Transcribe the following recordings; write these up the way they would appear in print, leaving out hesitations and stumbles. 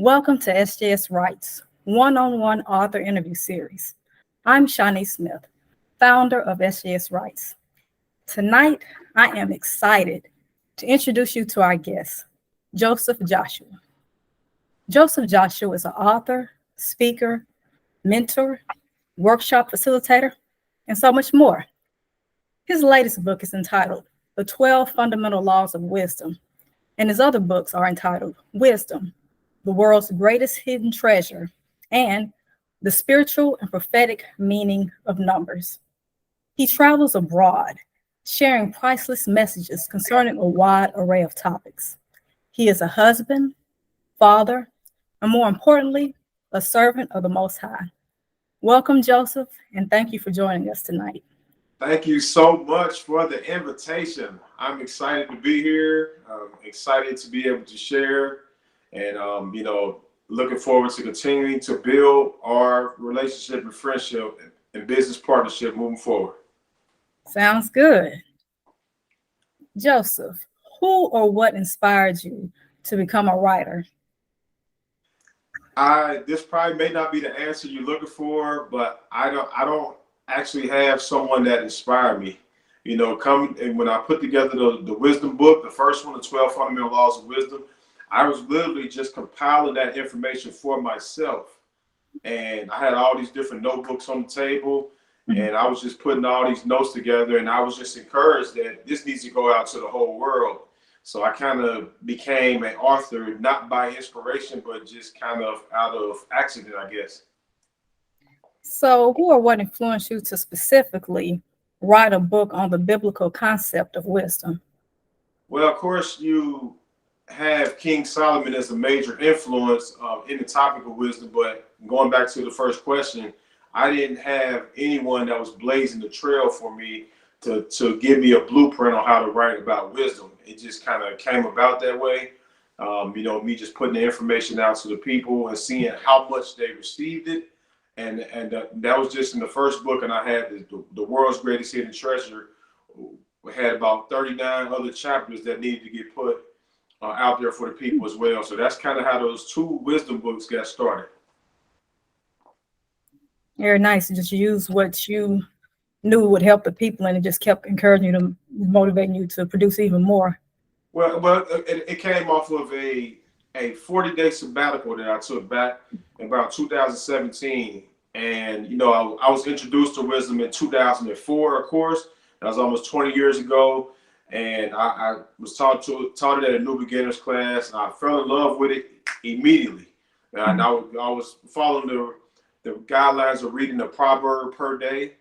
Welcome to SJS Writes, one-on-one author interview series. I'm Shawnee Smith, founder of SJS Writes. Tonight, I am excited to introduce you to our guest, Joseph Joshua. Joseph Joshua is an author, speaker, mentor, workshop facilitator, and so much more. His latest book is entitled The 12 Fundamental Laws of Wisdom, and his other books are entitled Wisdom, the World's Greatest Hidden Treasure, and The Spiritual and Prophetic Meaning of Numbers. He travels abroad, sharing priceless messages concerning a wide array of topics. He is a husband, father, and more importantly, a servant of the Most High. Welcome, Joseph, and thank you for joining us tonight. Thank you so much for the invitation. I'm excited to be here. I'm excited to be able to share and, looking forward to continuing to build our relationship and friendship and business partnership moving forward. Sounds good. Joseph, who or what inspired you to become a writer? This probably may not be the answer you're looking for, but I don't actually have someone that inspired me. When I put together the wisdom book, the first one, the 12 Fundamental Laws of Wisdom, I was literally just compiling that information for myself. And I had all these different notebooks on the table, and I was just putting all these notes together, and I was just encouraged that this needs to go out to the whole world. So I kind of became an author, not by inspiration, but just kind of out of accident, I guess. So who or what influenced you to specifically write a book on the biblical concept of wisdom? Well, of course, you have King Solomon as a major influence in the topic of wisdom, but going back to the first question, I didn't have anyone that was blazing the trail for me to give me a blueprint on how to write about wisdom. It just kind of came about that way. Me just putting the information out to the people and seeing how much they received it. And that was just in the first book, and I had the World's Greatest Hidden Treasure. We had about 39 other chapters that needed to get put out there for the people as well. So that's kind of how those two wisdom books got started. Very nice. Just use what you knew would help the people, and it just kept encouraging you to motivating you to produce even more. Well, it came off of a 40-day sabbatical that I took back in about 2017. And, I was introduced to wisdom in 2004, of course. That was almost 20 years ago. And I was taught it at a new beginners class. And I fell in love with it immediately. And I was following the guidelines of reading a proverb per day,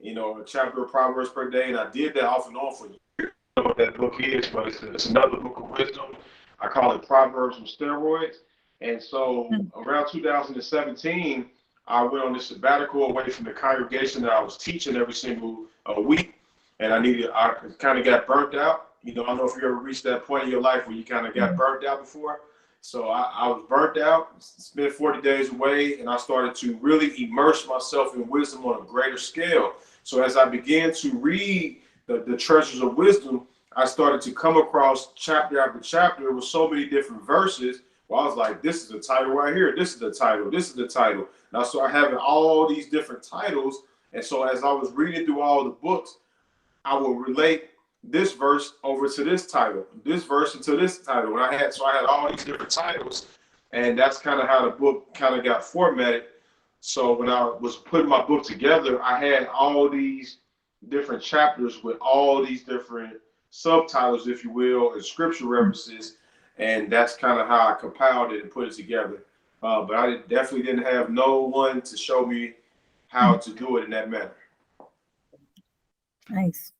a chapter of Proverbs per day. And I did that off and on for years. I don't know what that book is, but it's another book of wisdom. I call it Proverbs on steroids. And so around 2017, I went on this sabbatical away from the congregation that I was teaching every single week. And I kind of got burnt out. I don't know if you ever reached that point in your life where you kind of got burnt out before. So I was burnt out, spent 40 days away, and I started to really immerse myself in wisdom on a greater scale. So as I began to read the treasures of wisdom, I started to come across chapter after chapter with so many different verses. Well, I was like, this is the title right here. This is the title. This is the title. And I started having all these different titles. And so as I was reading through all the books, I will relate this verse over to this title, this verse into this title. And I had all these different titles, and that's kind of how the book kind of got formatted. So when I was putting my book together, I had all these different chapters with all these different subtitles, if you will, and scripture references. And that's kind of how I compiled it and put it together. But I definitely didn't have no one to show me how to do it in that manner. Nice.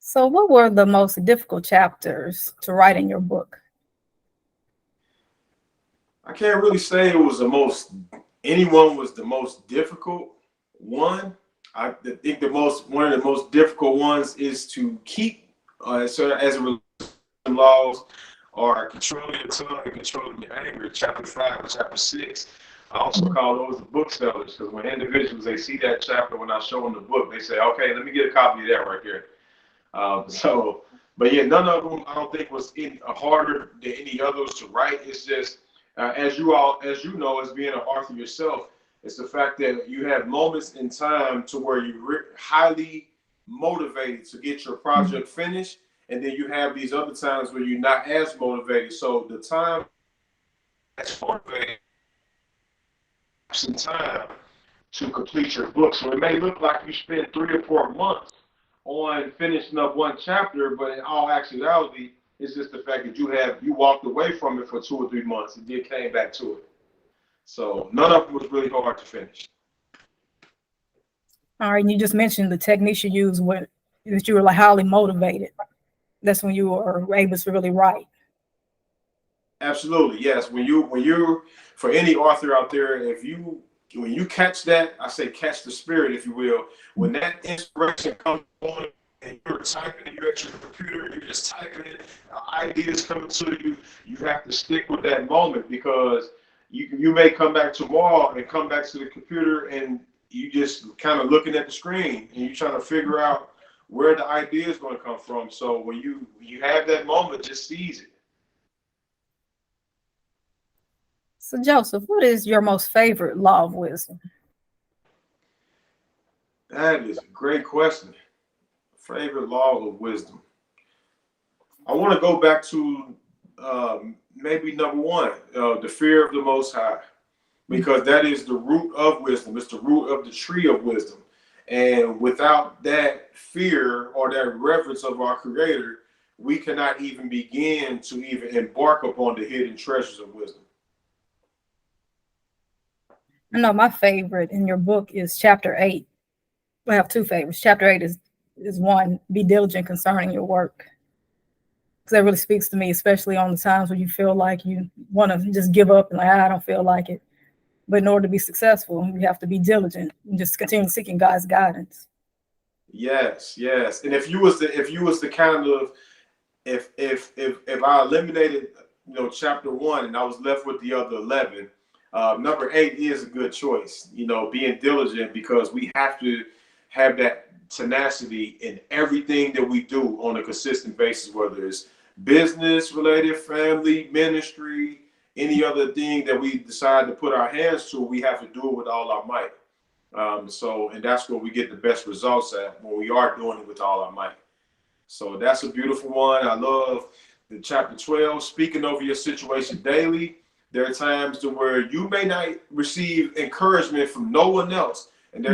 So what were the most difficult chapters to write in your book? I can't really say it was anyone was the most difficult one. I think one of the most difficult ones is to keep, so as a result of laws are controlling your tongue and controlling your anger, chapter 5 and chapter 6. I also call those the booksellers, because when individuals, they see that chapter, when I show them the book, they say, okay, let me get a copy of that right there. But yeah, none of them I don't think was harder than any others to write. It's just as you know, as being an author yourself, it's the fact that you have moments in time to where you're highly motivated to get your project finished, and then you have these other times where you're not as motivated. So the time that's motivated, some time to complete your book. So it may look like you spent 3 or 4 months on finishing up one chapter, but in all actuality, it's just the fact that you walked away from it for 2 or 3 months and then came back to it. So none of it was really hard to finish. All right, and you just mentioned the techniques you use when that you were like highly motivated. That's when you were able to really write. Absolutely, yes. When you for any author out there, when you catch that, I say catch the spirit, if you will. When that inspiration comes on and you're typing, you're at your computer, you're just typing it, ideas coming to you, you have to stick with that moment, because you may come back tomorrow and come back to the computer and you just kind of looking at the screen and you're trying to figure out where the idea is going to come from. So when you have that moment, just seize it. So Joseph, what is your most favorite law of wisdom? That is a great question. Favorite law of wisdom. I want to go back to maybe number one, the fear of the Most High, because that is the root of wisdom. It's the root of the tree of wisdom. And without that fear or that reverence of our Creator, we cannot even begin to even embark upon the hidden treasures of wisdom. I know my favorite in your book is chapter 8. I have two favorites. Chapter 8 is one, be diligent concerning your work. Because that really speaks to me, especially on the times when you feel like you want to just give up and like, I don't feel like it. But in order to be successful, you have to be diligent and just continue seeking God's guidance. Yes, yes. And if you was the kind of if I eliminated chapter 1 and I was left with the other 11, number 8 is a good choice. Being diligent, because we have to have that tenacity in everything that we do on a consistent basis, whether it's business related, family, ministry, any other thing that we decide to put our hands to, we have to do it with all our might. And that's where we get the best results at, when we are doing it with all our might. So that's a beautiful one. I love the chapter 12, speaking over your situation daily. There are times to where you may not receive encouragement from no one else, and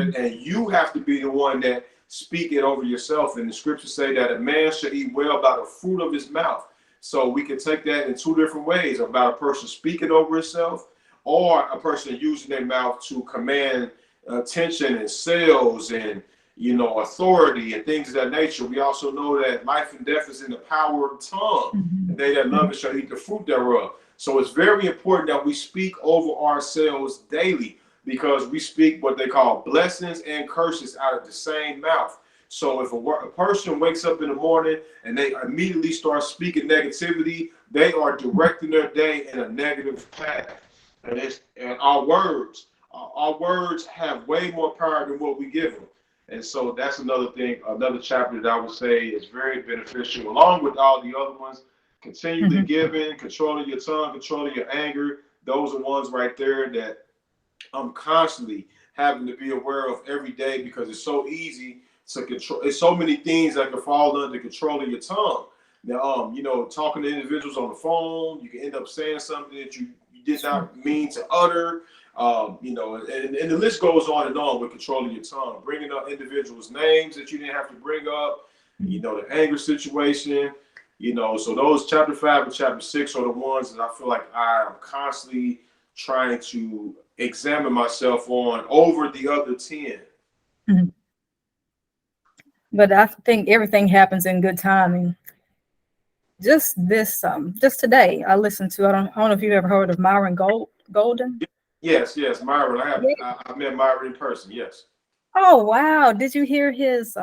you have to be the one that speak it over yourself. And the scriptures say that a man shall eat well by the fruit of his mouth. So we can take that in two different ways, about a person speaking over himself, or a person using their mouth to command attention and sales and authority and things of that nature. We also know that life and death is in the power of the tongue, and they that love it shall eat the fruit thereof. So it's very important that we speak over ourselves daily, because we speak what they call blessings and curses out of the same mouth. So if a person wakes up in the morning and they immediately start speaking negativity, they are directing their day in a negative path. And our words have way more power than what we give them. And so that's another thing, another chapter that I would say is very beneficial, along with all the other ones. Continually giving, controlling your tongue, controlling your anger. Those are ones right there that I'm constantly having to be aware of every day, because it's so easy to control. It's so many things that can fall under controlling your tongue. Now, talking to individuals on the phone, you can end up saying something that you did not mean to utter. And the list goes on and on with controlling your tongue, bringing up individuals' names that you didn't have to bring up, the anger situation, so those chapter 5 and chapter 6 are the ones that I feel like I am constantly trying to examine myself on over the other 10. Mm-hmm. But I think everything happens in good timing. Just today, I listened to, I don't know if you've ever heard of Myron Golden. Yes, Myron. I met Myron in person. Yes. Oh wow! Did you hear his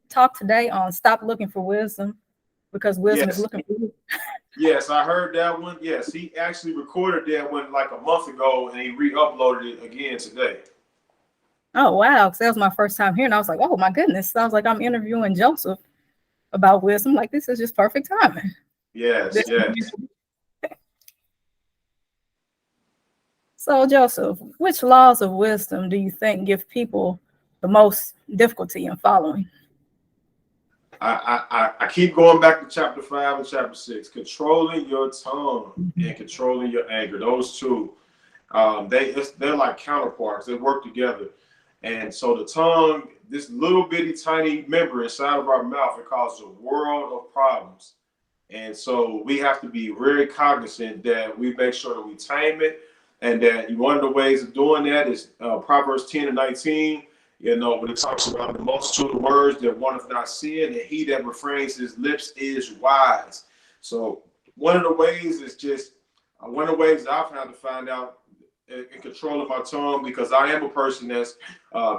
talk today on stop looking for wisdom, because wisdom is looking for you? Yes, I heard that one. Yes, he actually recorded that one like a month ago, and he re-uploaded it again today. Oh wow! Because that was my first time hearing. I was like, oh my goodness! Sounds like I'm interviewing Joseph about wisdom. Like, this is just perfect timing. Yes. So, Joseph, which laws of wisdom do you think give people the most difficulty in following? I keep going back to chapter 5 and chapter 6. Controlling your tongue and controlling your anger. Those two, they're like counterparts. They work together. And so the tongue, this little bitty tiny member inside of our mouth, it causes a world of problems. And so we have to be very cognizant that we make sure that we tame it, and that one of the ways of doing that is Proverbs 10 and 19. You know, when it talks about the multitude of words that one is not seeing, and he that refrains his lips is wise. So one of the ways is just one of the ways that I've had to find out in controlling my tongue, because I am a person that's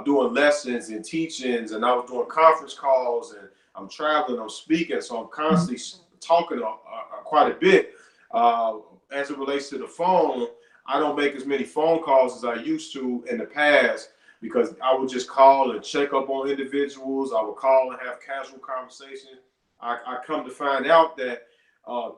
doing lessons and teachings, and I was doing conference calls, and I'm traveling, I'm speaking, so I'm constantly talking quite a bit. As it relates to the phone, I don't make as many phone calls as I used to in the past, because I would just call and check up on individuals. I would call and have casual conversations. I come to find out that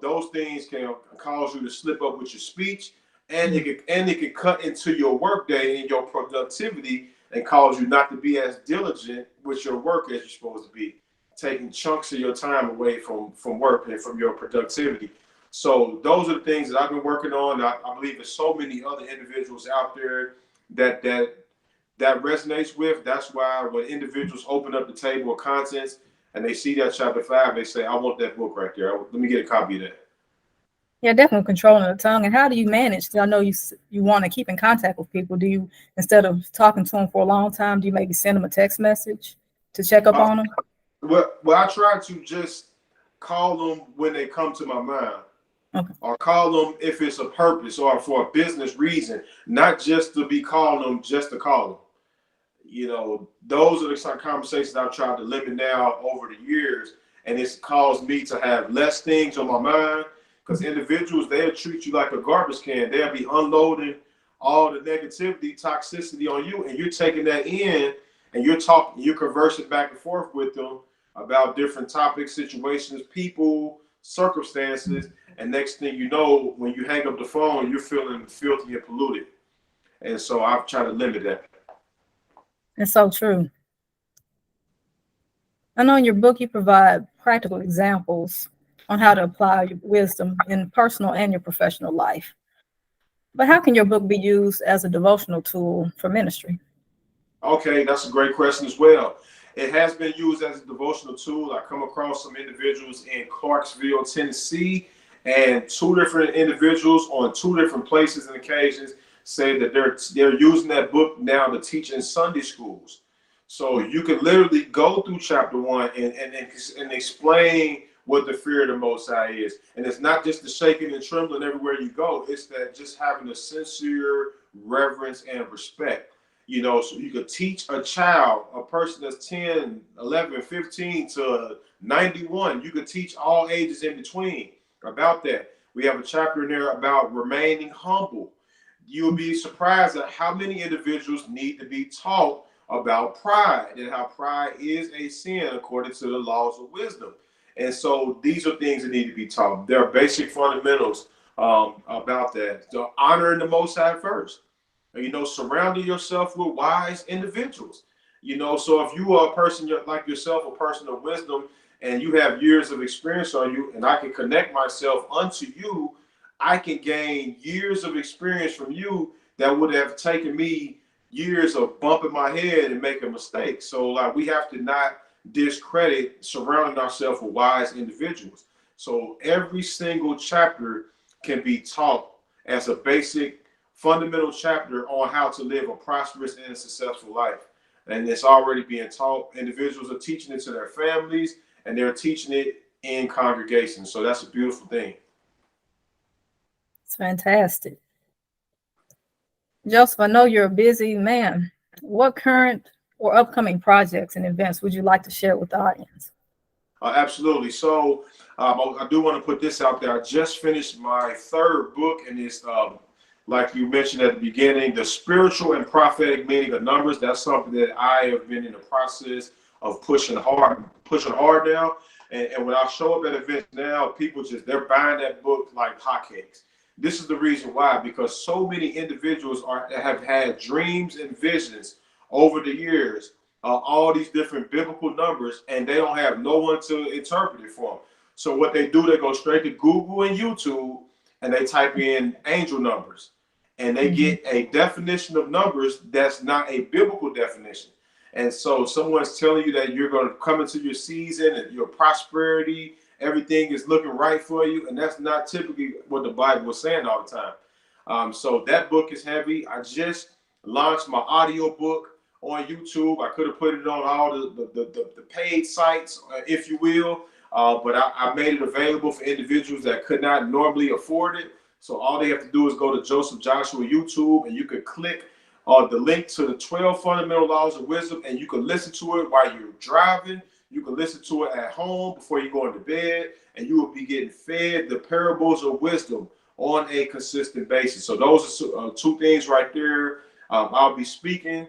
those things can cause you to slip up with your speech, and it can cut into your workday and your productivity and cause you not to be as diligent with your work as you're supposed to be, taking chunks of your time away from work and from your productivity. So those are the things that I've been working on. I believe there's so many other individuals out there that resonates with. That's why when individuals open up the table of contents and they see that chapter 5, they say, I want that book right there. Let me get a copy of that. Yeah, definitely controlling the tongue. And how do you manage? Because I know you want to keep in contact with people. Do you, instead of talking to them for a long time, do you maybe send them a text message to check up on them? Well, I try to just call them when they come to my mind. Okay. Or call them if it's a purpose or for a business reason, not just to be calling them just to call them. You know, those are the kind of conversations I've tried to limit now over the years, and it's caused me to have less things on my mind, because individuals, they'll treat you like a garbage can. They'll be unloading all the negativity, toxicity on you, and you're taking that in, and you're conversing back and forth with them about different topics, situations, people, circumstances, and next thing you know, when you hang up the phone, you're feeling filthy and polluted. And so I've tried to limit that. It's so true. I know in your book you provide practical examples on how to apply your wisdom in personal and your professional life. But how can your book be used as a devotional tool for ministry? Okay, that's a great question as well. It has been used as a devotional tool. I come across some individuals in Clarksville, Tennessee, and two different individuals on two different places and occasions say that they're using that book now to teach in Sunday schools. So you can literally go through chapter 1 and explain what the fear of the Most High is. And it's not just the shaking and trembling everywhere you go. It's that just having a sincere reverence and respect. You know, so you could teach a child, a person that's 10, 11, 15 to 91. You could teach all ages in between about that. We have a chapter in there about remaining humble. You'll be surprised at how many individuals need to be taught about pride, and how pride is a sin according to the laws of wisdom. And so these are things that need to be taught. There are basic fundamentals about that. So honoring the Most High first. You know, surrounding yourself with wise individuals. You know, so if you are a person like yourself, a person of wisdom, and you have years of experience on you, and I can connect myself unto you, I can gain years of experience from you that would have taken me years of bumping my head and making mistakes. So like, we have to not discredit surrounding ourselves with wise individuals. So every single chapter can be taught as a basic fundamental chapter on how to live a prosperous and successful life. And it's already being taught. Individuals are teaching it to their families, and they're teaching it in congregations. So that's a beautiful thing. It's fantastic. Joseph, I know you're a busy man. What current or upcoming projects and events would you like to share with the audience? Absolutely. So I do want to put this out there. I just finished my third book, and it's like you mentioned at the beginning, the spiritual and prophetic meaning of numbers. That's something that I have been in the process of pushing hard now. And when I show up at events now, people they're buying that book like hotcakes. This is the reason why, because so many individuals have had dreams and visions over the years, all these different biblical numbers, and they don't have no one to interpret it for them. So what they do, they go straight to Google and YouTube, and they type in angel numbers, and they get a definition of numbers that's not a biblical definition. And so someone's telling you that you're going to come into your season and your prosperity, everything is looking right for you, and that's not typically what the Bible is saying all the time. So that book is heavy. I just launched my audio book on YouTube. I could have put it on all the paid sites, if you will, but I made it available for individuals that could not normally afford it. So all they have to do is go to Joseph Joshua YouTube, and you can click the link to the 12 Fundamental Laws of Wisdom, and you can listen to it while you're driving. You can listen to it at home before you go into bed, and you will be getting fed the parables of wisdom on a consistent basis. So those are two things right there. I'll be speaking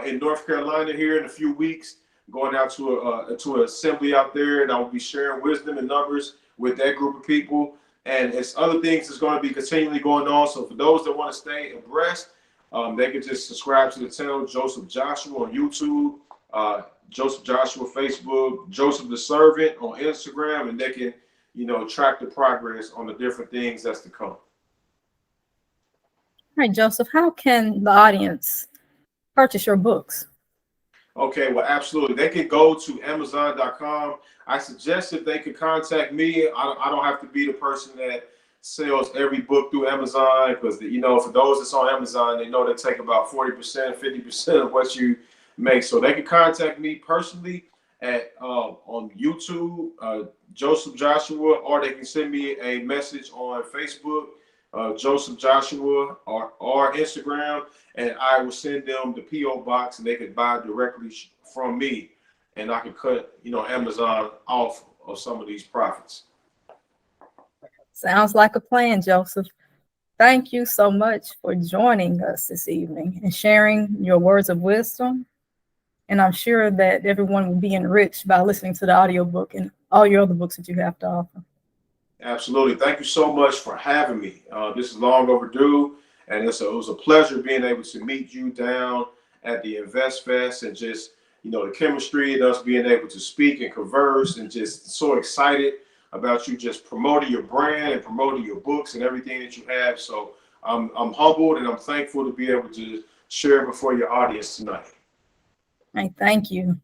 in North Carolina here in a few weeks, going out to an assembly out there, and I will be sharing wisdom and numbers with that group of people. And it's other things that's going to be continually going on. So for those that want to stay abreast, they can just subscribe to the channel, Joseph Joshua on YouTube, Joseph Joshua Facebook, Joseph the Servant on Instagram, and they can, track the progress on the different things that's to come. All right, Joseph, how can the audience purchase your books? Okay, well, absolutely. They can go to Amazon.com. I suggest if they could contact me, I don't have to be the person that sells every book through Amazon, because for those that's on Amazon, they know they take about 40%, 50% of what you make. So they can contact me personally at on YouTube, Joseph Joshua, or they can send me a message on Facebook, Joseph Joshua, or Instagram, and I will send them the PO box, and they can buy directly from me, and I can cut Amazon off of some of these profits. Sounds like a plan, Joseph. Thank you so much for joining us this evening and sharing your words of wisdom. And I'm sure that everyone will be enriched by listening to the audiobook and all your other books that you have to offer. Absolutely. Thank you so much for having me. This is long overdue, and it was a pleasure being able to meet you down at the Invest Fest, and just, the chemistry and us being able to speak and converse, and just so excited about you just promoting your brand and promoting your books and everything that you have. So I'm humbled, and I'm thankful to be able to share before your audience tonight. Thank you.